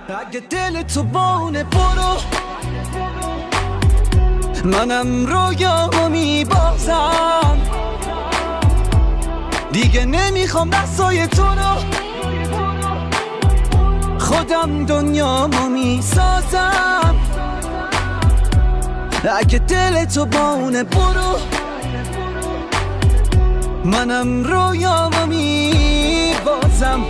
اگه دل تو بونه برو، منم رویامو میبازم. دیگه نمیخوام دستای تو رو، خودم دنیامو میسازم. اگه دل تو بونه برو، منم رویامو میبازم.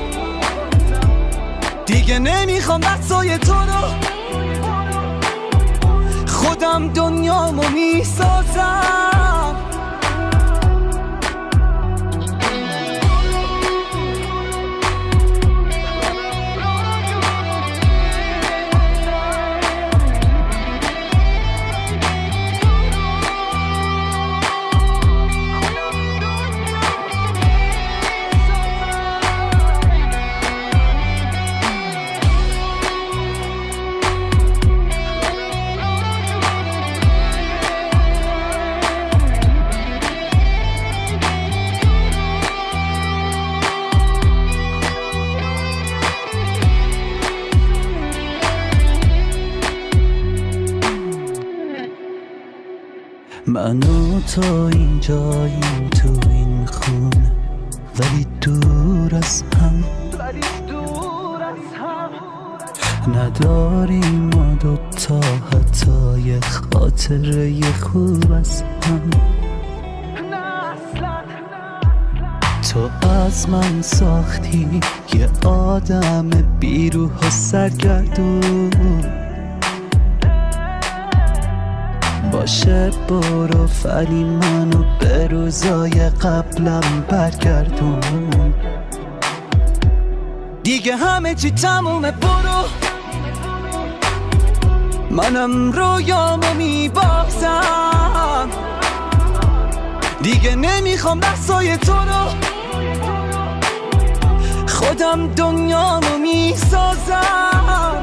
دیگه نمیخوام دستای تو رو، خودم دنیامو میسازم. من و تو اینجاییم تو این خونه، ولی دور از هم. نداریم ما دوتا حتی یه خاطره خوب از هم. تو از من ساختی یه آدم بیروح و سرگردون. باشه برو ولی منو به روزای قبلم برگردون. دیگه همه چی تمومه برو، منم رویامو میبازم. دیگه نمیخوام دستای تو رو، خودم دنیامو میسازم.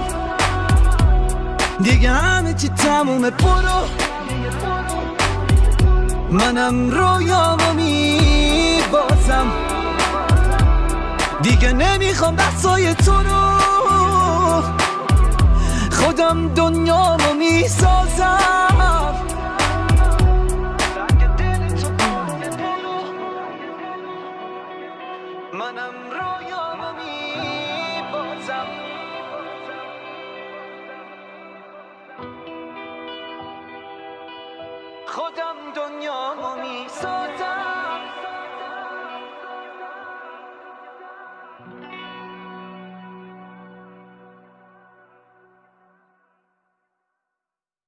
دیگه همه چی تمومه برو، منم رویامو میبازم. دیگه نمیخوام دستای تو رو، خودم دنیامو میسازم. منم رویامو میبازم. خودم دنیامو میسازم.